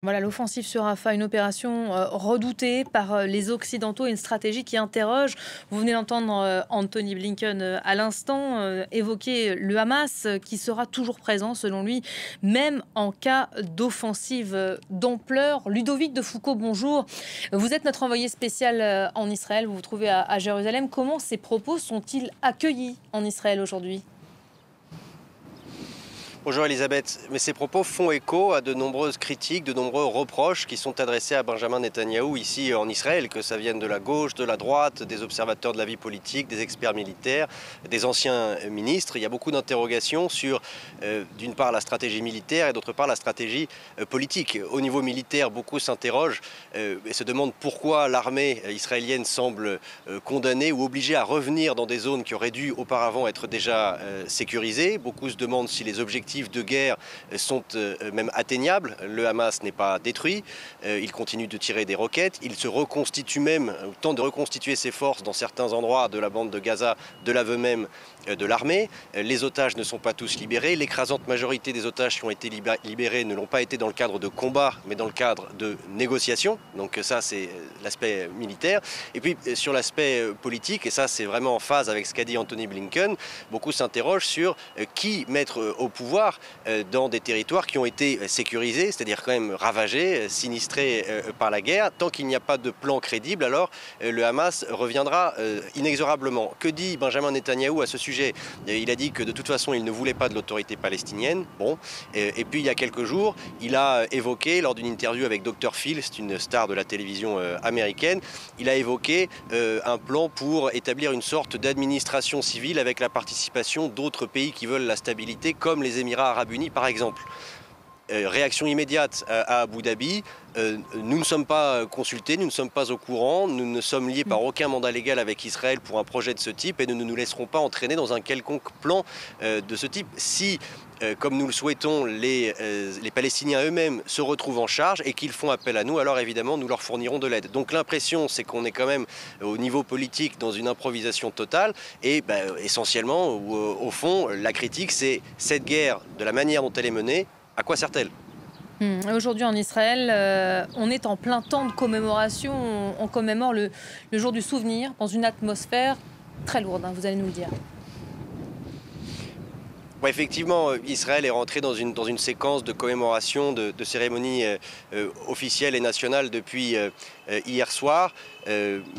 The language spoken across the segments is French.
Voilà, l'offensive sur Rafah, une opération redoutée par les Occidentaux, une stratégie qui interroge. Vous venez d'entendre Anthony Blinken à l'instant évoquer le Hamas qui sera toujours présent selon lui, même en cas d'offensive d'ampleur. Ludovic de Foucault, bonjour. Vous êtes notre envoyé spécial en Israël, vous vous trouvez à Jérusalem. Comment ces propos sont-ils accueillis en Israël aujourd'hui ? Bonjour Elisabeth, mais ces propos font écho à de nombreuses critiques, de nombreux reproches qui sont adressés à Benjamin Netanyahou ici en Israël, que ça vienne de la gauche, de la droite, des observateurs de la vie politique, des experts militaires, des anciens ministres. Il y a beaucoup d'interrogations sur d'une part la stratégie militaire et d'autre part la stratégie politique. Au niveau militaire, beaucoup s'interrogent et se demandent pourquoi l'armée israélienne semble condamnée ou obligée à revenir dans des zones qui auraient dû auparavant être déjà sécurisées. Beaucoup se demandent si les objectifs de guerre sont même atteignables. Le Hamas n'est pas détruit, il continue de tirer des roquettes, il se reconstitue même, tente de reconstituer ses forces dans certains endroits de la bande de Gaza, de l'aveu même de l'armée. Les otages ne sont pas tous libérés, l'écrasante majorité des otages qui ont été libérés ne l'ont pas été dans le cadre de combats, mais dans le cadre de négociations. Donc ça, c'est l'aspect militaire. Et puis sur l'aspect politique, et ça c'est vraiment en phase avec ce qu'a dit Anthony Blinken, beaucoup s'interrogent sur qui mettre au pouvoir dans des territoires qui ont été sécurisés, c'est-à-dire quand même ravagés, sinistrés par la guerre. Tant qu'il n'y a pas de plan crédible, alors le Hamas reviendra inexorablement. Que dit Benjamin Netanyahou à ce sujet? Il a dit que de toute façon, il ne voulait pas de l'autorité palestinienne. Bon. Et puis il y a quelques jours, il a évoqué, lors d'une interview avec Dr Phil, c'est une star de la télévision américaine, il a évoqué un plan pour établir une sorte d'administration civile avec la participation d'autres pays qui veulent la stabilité, comme les Émirats arabes unis par exemple. Réaction immédiate à Abu Dhabi, nous ne sommes pas consultés, nous ne sommes pas au courant, nous ne sommes liés par aucun mandat légal avec Israël pour un projet de ce type et nous ne nous laisserons pas entraîner dans un quelconque plan de ce type. Si, comme nous le souhaitons, les Palestiniens eux-mêmes se retrouvent en charge et qu'ils font appel à nous, alors évidemment nous leur fournirons de l'aide. Donc l'impression c'est qu'on est quand même au niveau politique dans une improvisation totale et essentiellement, au fond, la critique c'est cette guerre, de la manière dont elle est menée, à quoi sert-elle? Aujourd'hui en Israël, on est en plein temps de commémoration. On commémore le jour du souvenir dans une atmosphère très lourde, hein, vous allez nous le dire. Ouais, effectivement, Israël est rentré dans une séquence de commémoration, de cérémonies officielles et nationales depuis hier soir.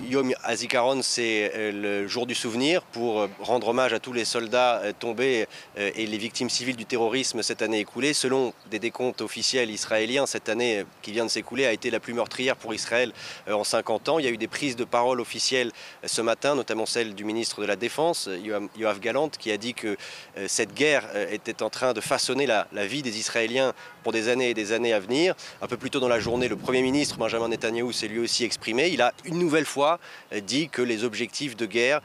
Yom HaZikaron, c'est le jour du souvenir pour rendre hommage à tous les soldats tombés et les victimes civiles du terrorisme cette année écoulée. Selon des décomptes officiels israéliens, cette année qui vient de s'écouler a été la plus meurtrière pour Israël en 50 ans. Il y a eu des prises de parole officielles ce matin, notamment celle du ministre de la Défense, Yoav Gallant, qui a dit que cette guerre était en train de façonner la vie des Israéliens pour des années et des années à venir. Un peu plus tôt dans la journée, le Premier ministre Benjamin Netanyahou s'est lui aussi exprimé. Il a une nouvelle fois dit que les objectifs de guerre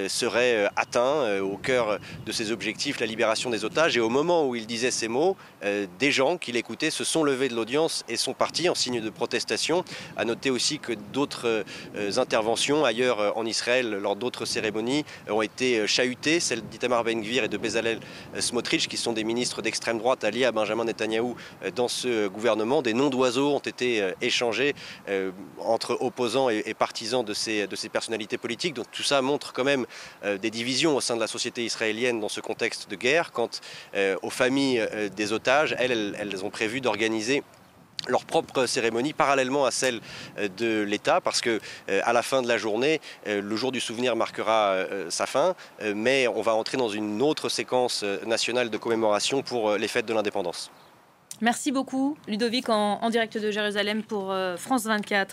seraient atteints. Au cœur de ces objectifs, la libération des otages. Et au moment où il disait ces mots, des gens qui l'écoutaient se sont levés de l'audience et sont partis en signe de protestation. À noter aussi que d'autres interventions ailleurs en Israël, lors d'autres cérémonies, ont été chahutées. Celle d'Itamar Ben-Gvir et de Bezalel Smotrich, qui sont des ministres d'extrême droite alliés à Benjamin Netanyahou dans ce gouvernement. Des noms d'oiseaux ont été échangés entre opposants et partisans de ces personnalités politiques. Donc tout ça montre quand même des divisions au sein de la société israélienne dans ce contexte de guerre. Quant aux familles des otages, elles ont prévu d'organiser leur propre cérémonie parallèlement à celle de l'État, parce que à la fin de la journée, le jour du souvenir marquera sa fin, mais on va entrer dans une autre séquence nationale de commémoration pour les fêtes de l'indépendance. Merci beaucoup Ludovic en direct de Jérusalem pour France 24.